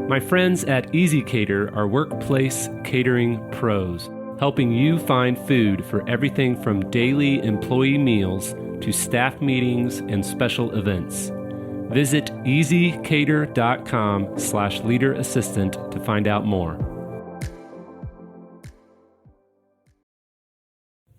My friends at ezCater are workplace catering pros, helping you find food for everything from daily employee meals to staff meetings and special events. Visit ezcater.com/leaderassistant to find out more.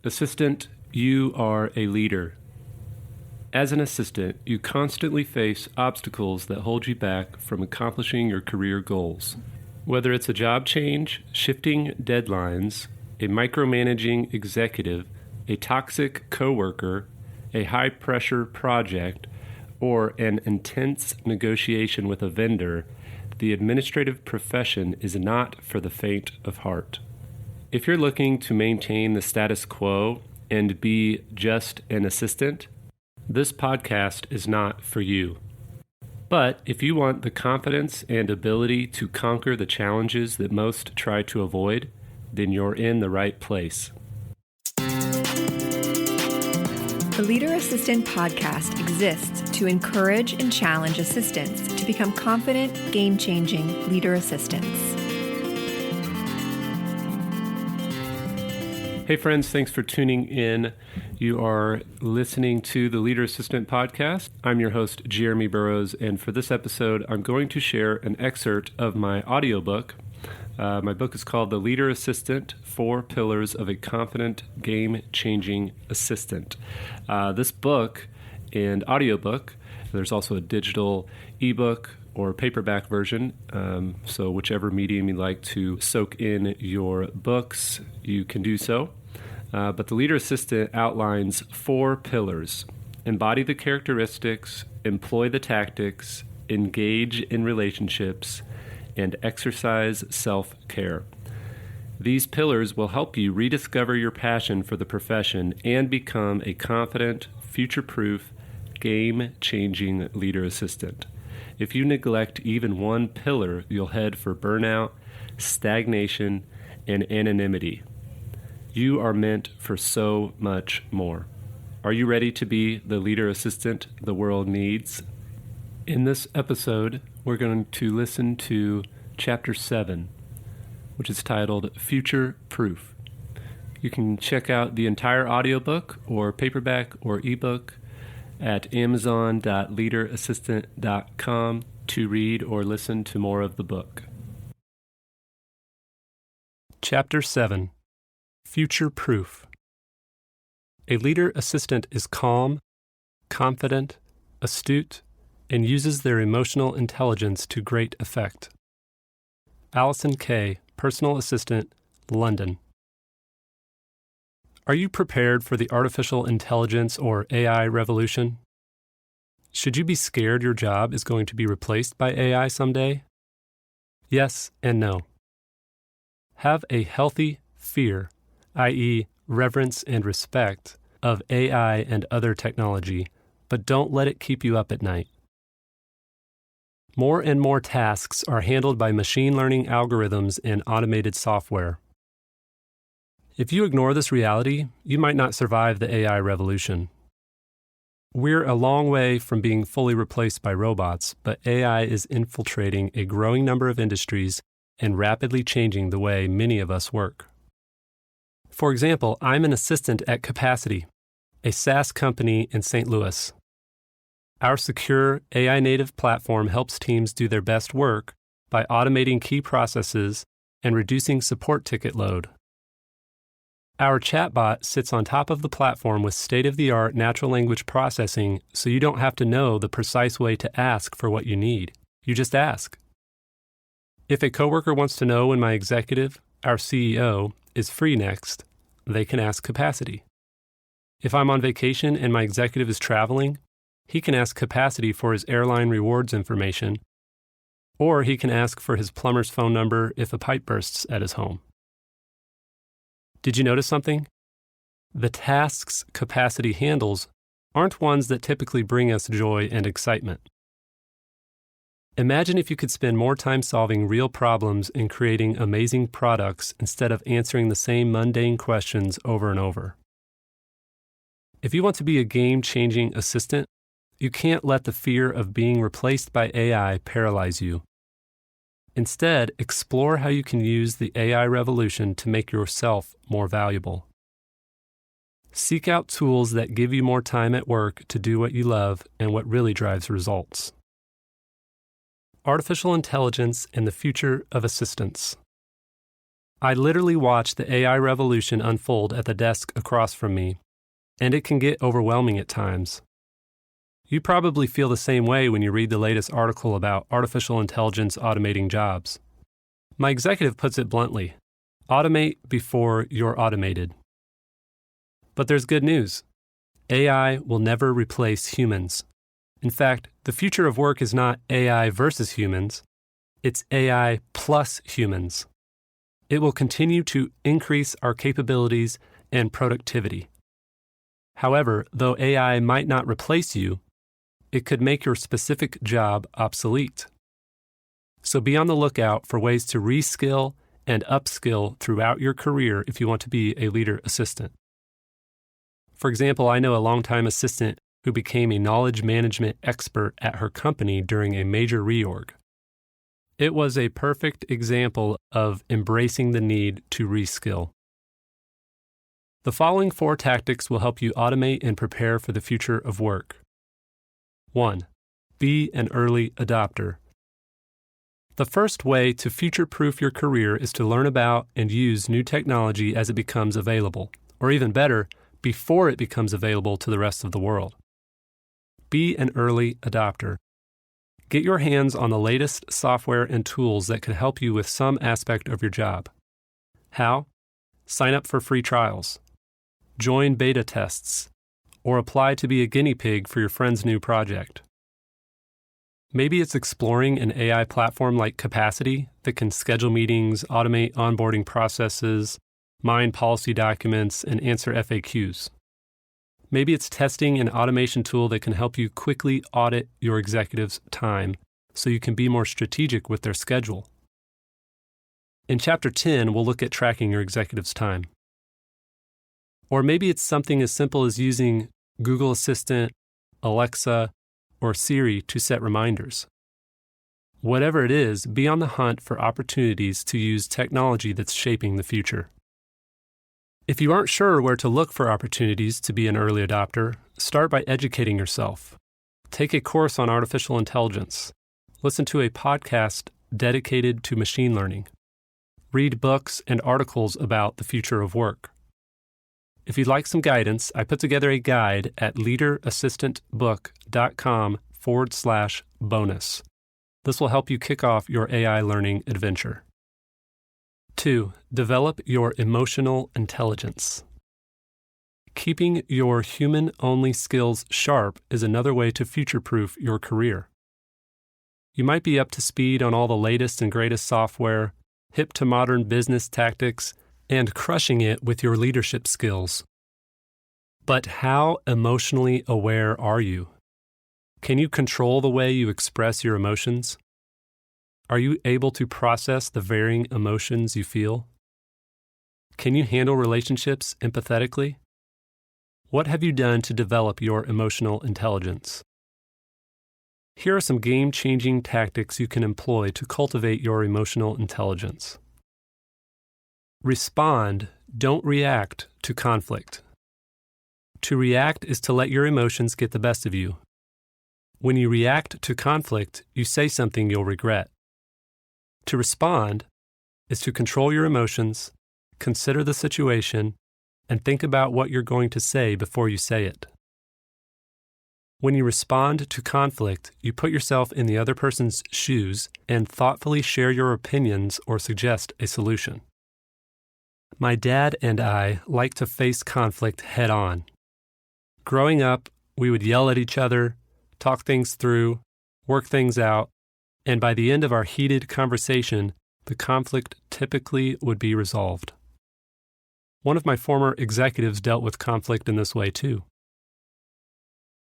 Assistant, you are a leader. As an assistant, you constantly face obstacles that hold you back from accomplishing your career goals. Whether it's a job change, shifting deadlines, a micromanaging executive, a toxic coworker, a high-pressure project, or an intense negotiation with a vendor, the administrative profession is not for the faint of heart. If you're looking to maintain the status quo and be just an assistant, this podcast is not for you. But if you want the confidence and ability to conquer the challenges that most try to avoid, then you're in the right place. The Leader Assistant podcast exists to encourage and challenge assistants to become confident, game-changing leader assistants. Hey friends, thanks for tuning in. You are listening to the Leader Assistant podcast. I'm your host, Jeremy Burrows, and for this episode, I'm going to share an excerpt of my audiobook. My book is called The Leader Assistant: 4 Pillars of a Confident, Game-Changing Assistant. This book and audiobook, there's also a digital ebook or paperback version, so whichever medium you like to soak in your books, you can do so. But the Leader Assistant outlines 4 pillars: embody the characteristics, employ the tactics, engage in relationships, and exercise self-care. These pillars will help you rediscover your passion for the profession and become a confident, future-proof, game-changing leader assistant. If you neglect even one pillar, you'll head for burnout, stagnation, and anonymity. You are meant for so much more. Are you ready to be the leader assistant the world needs? In this episode, we're going to listen to Chapter 7, which is titled Future Proof. You can check out the entire audiobook or paperback or ebook at amazon.leaderassistant.com to read or listen to more of the book. Chapter 7, Future Proof. A leader assistant is calm, confident, astute, and uses their emotional intelligence to great effect. Alison Kay, Personal Assistant, London. Are you prepared for the artificial intelligence or AI revolution? Should you be scared your job is going to be replaced by AI someday? Yes and no. Have a healthy fear, i.e., reverence and respect, of AI and other technology, but don't let it keep you up at night. More and more tasks are handled by machine learning algorithms and automated software. If you ignore this reality, you might not survive the AI revolution. We're a long way from being fully replaced by robots, but AI is infiltrating a growing number of industries and rapidly changing the way many of us work. For example, I'm an assistant at Capacity, a SaaS company in St. Louis. Our secure AI-native platform helps teams do their best work by automating key processes and reducing support ticket load. Our chatbot sits on top of the platform with state-of-the-art natural language processing, so you don't have to know the precise way to ask for what you need. You just ask. If a coworker wants to know when my executive, our CEO, is free next, they can ask Capacity. If I'm on vacation and my executive is traveling, he can ask Capacity for his airline rewards information, or he can ask for his plumber's phone number if a pipe bursts at his home. Did you notice something? The tasks Capacity handles aren't ones that typically bring us joy and excitement. Imagine if you could spend more time solving real problems and creating amazing products instead of answering the same mundane questions over and over. If you want to be a game-changing assistant, you can't let the fear of being replaced by AI paralyze you. Instead, explore how you can use the AI revolution to make yourself more valuable. Seek out tools that give you more time at work to do what you love and what really drives results. Artificial intelligence and the future of assistance. I literally watch the AI revolution unfold at the desk across from me, and it can get overwhelming at times. You probably feel the same way when you read the latest article about artificial intelligence automating jobs. My executive puts it bluntly: automate before you're automated. But there's good news. AI will never replace humans. In fact, the future of work is not AI versus humans, it's AI plus humans. It will continue to increase our capabilities and productivity. However, though AI might not replace you, it could make your specific job obsolete. So be on the lookout for ways to reskill and upskill throughout your career if you want to be a leader assistant. For example, I know a longtime assistant who became a knowledge management expert at her company during a major reorg. It was a perfect example of embracing the need to reskill. The following 4 tactics will help you automate and prepare for the future of work. 1. Be an early adopter. The first way to future-proof your career is to learn about and use new technology as it becomes available, or even better, before it becomes available to the rest of the world. Be an early adopter. Get your hands on the latest software and tools that could help you with some aspect of your job. How? Sign up for free trials. Join beta tests, or apply to be a guinea pig for your friend's new project. Maybe it's exploring an AI platform like Capacity that can schedule meetings, automate onboarding processes, mine policy documents, and answer FAQs. Maybe it's testing an automation tool that can help you quickly audit your executive's time so you can be more strategic with their schedule. In Chapter 10, we'll look at tracking your executive's time. Or maybe it's something as simple as using Google Assistant, Alexa, or Siri to set reminders. Whatever it is, be on the hunt for opportunities to use technology that's shaping the future. If you aren't sure where to look for opportunities to be an early adopter, start by educating yourself. Take a course on artificial intelligence. Listen to a podcast dedicated to machine learning. Read books and articles about the future of work. If you'd like some guidance, I put together a guide at leaderassistantbook.com/bonus. This will help you kick off your AI learning adventure. 2. Develop your emotional intelligence. Keeping your human-only skills sharp is another way to future-proof your career. You might be up to speed on all the latest and greatest software, hip to modern business tactics, and crushing it with your leadership skills. But how emotionally aware are you? Can you control the way you express your emotions? Are you able to process the varying emotions you feel? Can you handle relationships empathetically? What have you done to develop your emotional intelligence? Here are some game-changing tactics you can employ to cultivate your emotional intelligence. Respond, don't react to conflict. To react is to let your emotions get the best of you. When you react to conflict, you say something you'll regret. To respond is to control your emotions, consider the situation, and think about what you're going to say before you say it. When you respond to conflict, you put yourself in the other person's shoes and thoughtfully share your opinions or suggest a solution. My dad and I like to face conflict head on. Growing up, we would yell at each other, talk things through, work things out, and by the end of our heated conversation, the conflict typically would be resolved. One of my former executives dealt with conflict in this way too.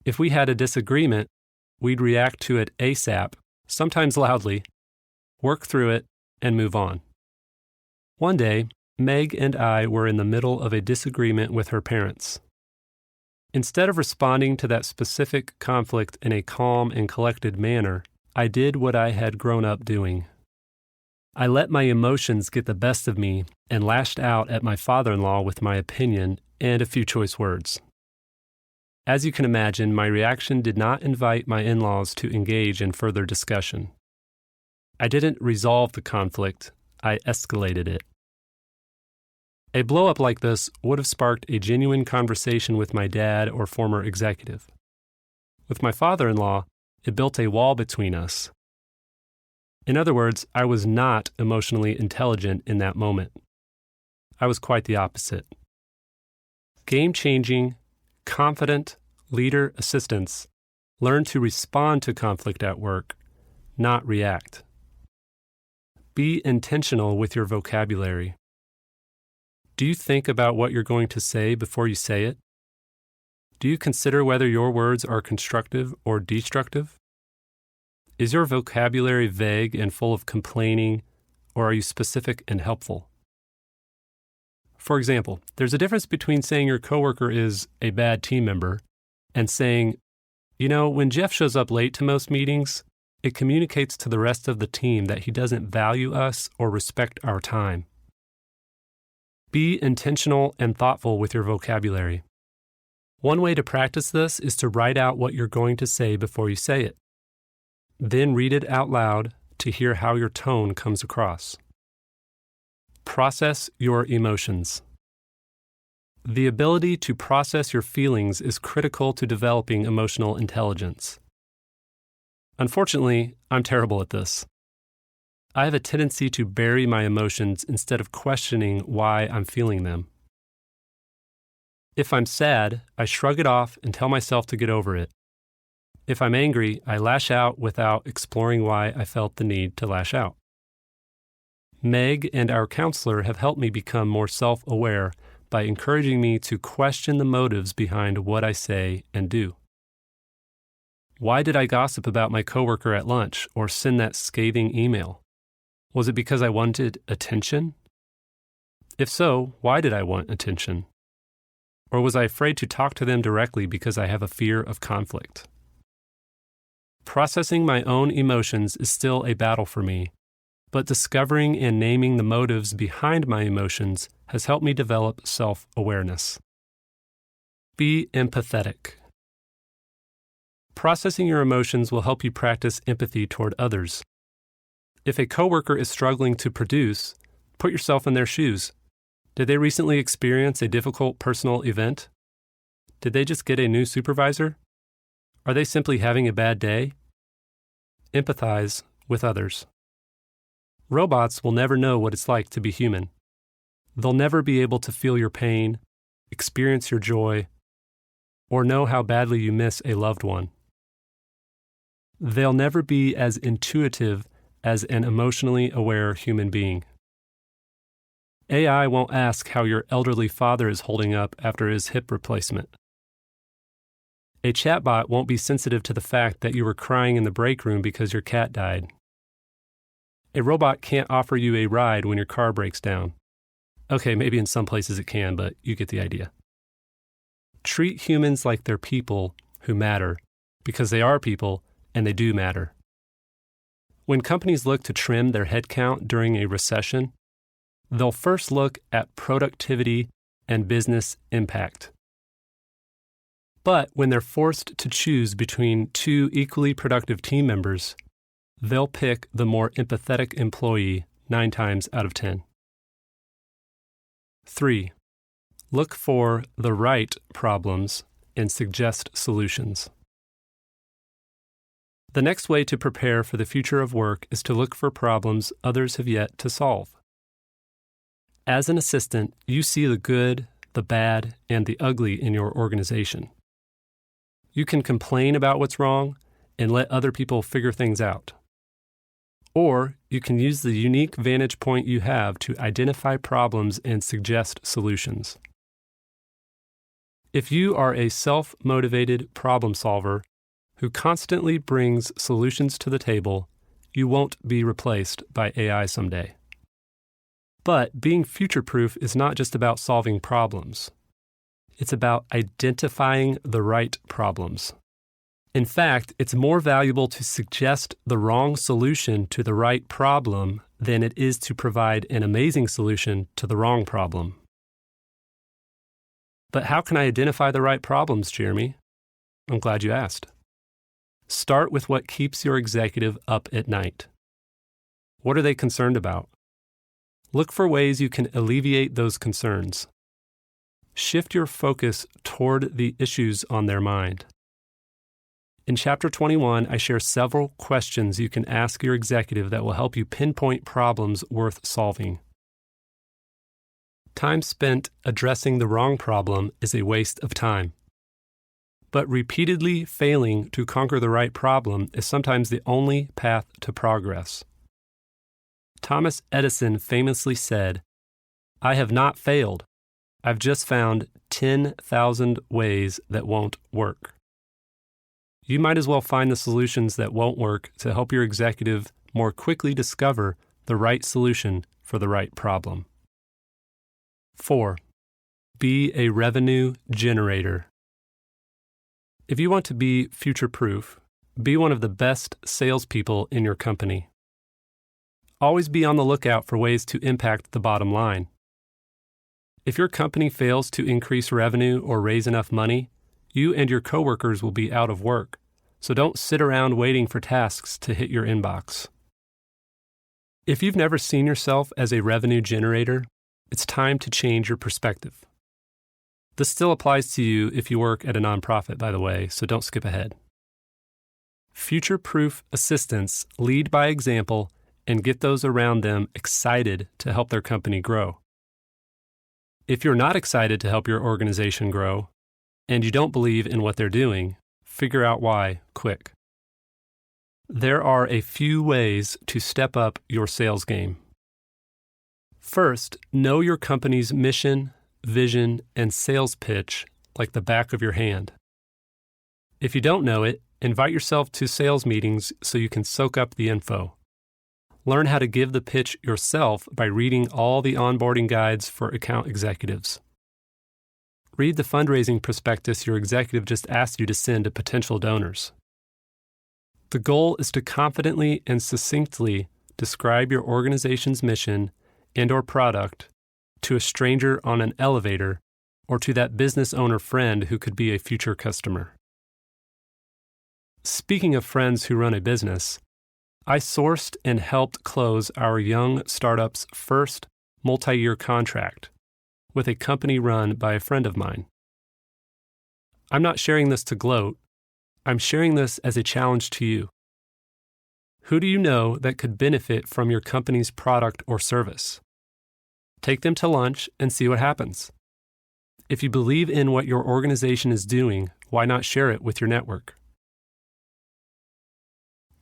If we had a disagreement, we'd react to it ASAP, sometimes loudly, work through it, and move on. One day, Meg and I were in the middle of a disagreement with her parents. Instead of responding to that specific conflict in a calm and collected manner, I did what I had grown up doing. I let my emotions get the best of me and lashed out at my father-in-law with my opinion and a few choice words. As you can imagine, my reaction did not invite my in-laws to engage in further discussion. I didn't resolve the conflict, I escalated it. A blow-up like this would have sparked a genuine conversation with my dad or former executive. With my father-in-law, it built a wall between us. In other words, I was not emotionally intelligent in that moment. I was quite the opposite. Game-changing, confident leader assistants learn to respond to conflict at work, not react. Be intentional with your vocabulary. Do you think about what you're going to say before you say it? Do you consider whether your words are constructive or destructive? Is your vocabulary vague and full of complaining, or are you specific and helpful? For example, there's a difference between saying your coworker is a bad team member and saying, when Jeff shows up late to most meetings, it communicates to the rest of the team that he doesn't value us or respect our time. Be intentional and thoughtful with your vocabulary. One way to practice this is to write out what you're going to say before you say it. Then read it out loud to hear how your tone comes across. Process your emotions. The ability to process your feelings is critical to developing emotional intelligence. Unfortunately, I'm terrible at this. I have a tendency to bury my emotions instead of questioning why I'm feeling them. If I'm sad, I shrug it off and tell myself to get over it. If I'm angry, I lash out without exploring why I felt the need to lash out. Meg and our counselor have helped me become more self-aware by encouraging me to question the motives behind what I say and do. Why did I gossip about my coworker at lunch or send that scathing email? Was it because I wanted attention? If so, why did I want attention? Or was I afraid to talk to them directly because I have a fear of conflict? Processing my own emotions is still a battle for me, but discovering and naming the motives behind my emotions has helped me develop self-awareness. Be empathetic. Processing your emotions will help you practice empathy toward others. If a coworker is struggling to produce, put yourself in their shoes. Did they recently experience a difficult personal event? Did they just get a new supervisor? Are they simply having a bad day? Empathize with others. Robots will never know what it's like to be human. They'll never be able to feel your pain, experience your joy, or know how badly you miss a loved one. They'll never be as intuitive as an emotionally aware human being. AI won't ask how your elderly father is holding up after his hip replacement. A chatbot won't be sensitive to the fact that you were crying in the break room because your cat died. A robot can't offer you a ride when your car breaks down. Okay, maybe in some places it can, but you get the idea. Treat humans like they're people who matter, because they are people and they do matter. When companies look to trim their headcount during a recession, they'll first look at productivity and business impact. But when they're forced to choose between two equally productive team members, they'll pick the more empathetic employee 9 times out of 10. 3. Look for the right problems and suggest solutions. The next way to prepare for the future of work is to look for problems others have yet to solve. As an assistant, you see the good, the bad, and the ugly in your organization. You can complain about what's wrong and let other people figure things out. Or you can use the unique vantage point you have to identify problems and suggest solutions. If you are a self-motivated problem solver who constantly brings solutions to the table, you won't be replaced by AI someday. But being future-proof is not just about solving problems. It's about identifying the right problems. In fact, it's more valuable to suggest the wrong solution to the right problem than it is to provide an amazing solution to the wrong problem. But how can I identify the right problems, Jeremy? I'm glad you asked. Start with what keeps your executive up at night. What are they concerned about? Look for ways you can alleviate those concerns. Shift your focus toward the issues on their mind. In Chapter 21, I share several questions you can ask your executive that will help you pinpoint problems worth solving. Time spent addressing the wrong problem is a waste of time. But repeatedly failing to conquer the right problem is sometimes the only path to progress. Thomas Edison famously said, "I have not failed. I've just found 10,000 ways that won't work." You might as well find the solutions that won't work to help your executive more quickly discover the right solution for the right problem. 4. Be a revenue generator. If you want to be future-proof, be one of the best salespeople in your company. Always be on the lookout for ways to impact the bottom line. If your company fails to increase revenue or raise enough money, you and your coworkers will be out of work, so don't sit around waiting for tasks to hit your inbox. If you've never seen yourself as a revenue generator, it's time to change your perspective. This still applies to you if you work at a nonprofit, by the way, so don't skip ahead. Future-proof assistants lead by example and get those around them excited to help their company grow. If you're not excited to help your organization grow, and you don't believe in what they're doing, figure out why quick. There are a few ways to step up your sales game. First, know your company's mission, vision, and sales pitch like the back of your hand. If you don't know it, invite yourself to sales meetings so you can soak up the info. Learn how to give the pitch yourself by reading all the onboarding guides for account executives. Read the fundraising prospectus your executive just asked you to send to potential donors. The goal is to confidently and succinctly describe your organization's mission and/or product to a stranger on an elevator or to that business owner friend who could be a future customer. Speaking of friends who run a business, I sourced and helped close our young startup's first multi-year contract with a company run by a friend of mine. I'm not sharing this to gloat. I'm sharing this as a challenge to you. Who do you know that could benefit from your company's product or service? Take them to lunch and see what happens. If you believe in what your organization is doing, why not share it with your network?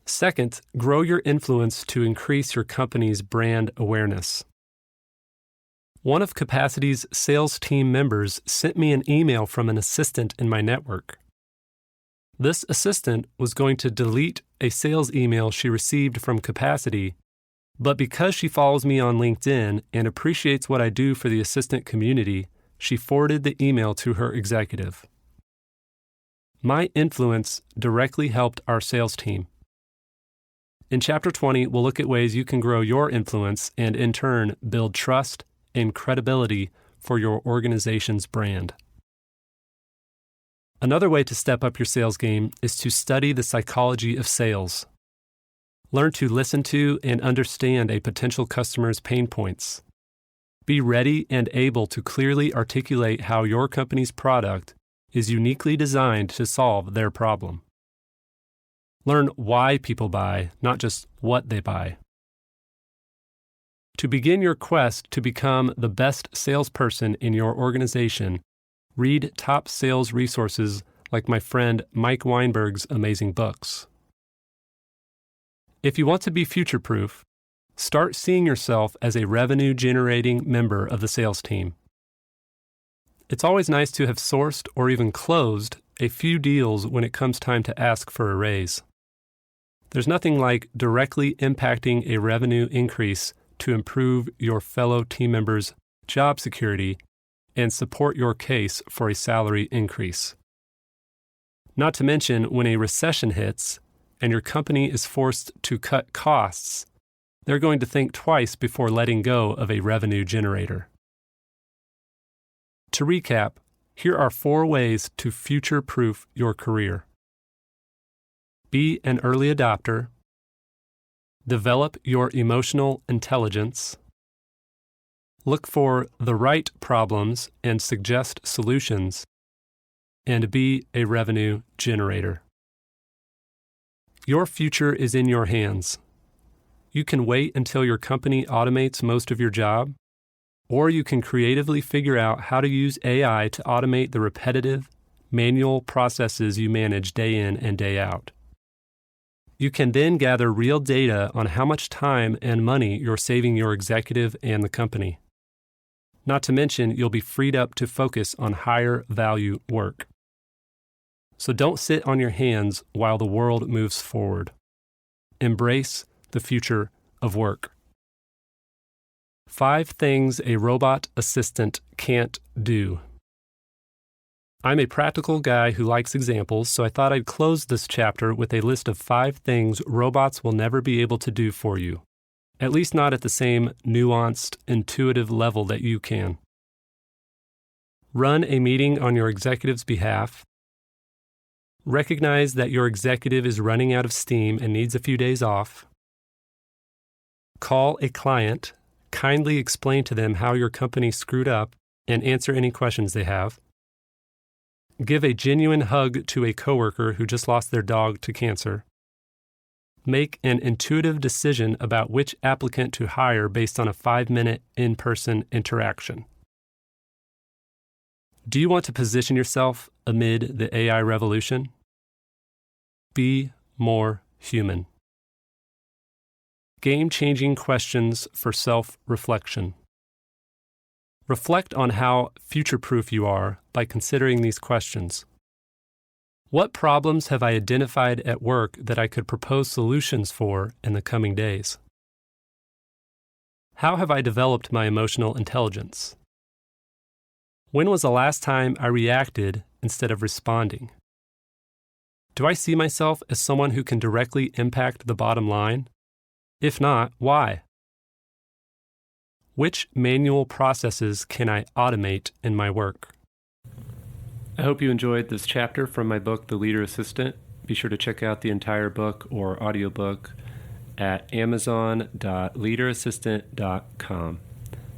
Second, grow your influence to increase your company's brand awareness. One of Capacity's sales team members sent me an email from an assistant in my network. This assistant was going to delete a sales email she received from Capacity, but because she follows me on LinkedIn and appreciates what I do for the assistant community, she forwarded the email to her executive. My influence directly helped our sales team. In Chapter 20, we'll look at ways you can grow your influence and, in turn, build trust and credibility for your organization's brand. Another way to step up your sales game is to study the psychology of sales. Learn to listen to and understand a potential customer's pain points. Be ready and able to clearly articulate how your company's product is uniquely designed to solve their problem. Learn why people buy, not just what they buy. To begin your quest to become the best salesperson in your organization, read top sales resources like my friend Mike Weinberg's amazing books. If you want to be future-proof, start seeing yourself as a revenue-generating member of the sales team. It's always nice to have sourced or even closed a few deals when it comes time to ask for a raise. There's nothing like directly impacting a revenue increase to improve your fellow team members' job security and support your case for a salary increase. Not to mention when a recession hits and your company is forced to cut costs, they're going to think twice before letting go of a revenue generator. To recap, here are 4 ways to future-proof your career. Be an early adopter. Develop your emotional intelligence. Look for the right problems and suggest solutions. And be a revenue generator. Your future is in your hands. You can wait until your company automates most of your job, or you can creatively figure out how to use AI to automate the repetitive, manual processes you manage day in and day out. You can then gather real data on how much time and money you're saving your executive and the company. Not to mention, you'll be freed up to focus on higher value work. So don't sit on your hands while the world moves forward. Embrace the future of work. 5 things a robot assistant can't do. I'm a practical guy who likes examples, so I thought I'd close this chapter with a list of 5 things robots will never be able to do for you, at least not at the same nuanced, intuitive level that you can. Run a meeting on your executive's behalf. Recognize that your executive is running out of steam and needs a few days off. Call a client, kindly explain to them how your company screwed up, and answer any questions they have. Give a genuine hug to a coworker who just lost their dog to cancer. Make an intuitive decision about which applicant to hire based on a 5-minute in-person interaction. Do you want to position yourself amid the AI revolution? Be more human. Game-changing questions for self-reflection. Reflect on how future-proof you are by considering these questions. What problems have I identified at work that I could propose solutions for in the coming days? How have I developed my emotional intelligence? When was the last time I reacted instead of responding? Do I see myself as someone who can directly impact the bottom line? If not, why? Which manual processes can I automate in my work? I hope you enjoyed this chapter from my book, The Leader Assistant. Be sure to check out the entire book or audiobook at amazon.leaderassistant.com.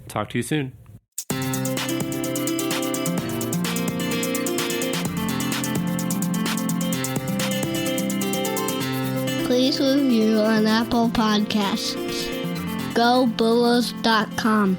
Talk to you soon. Please review on Apple Podcasts. GoBulls.com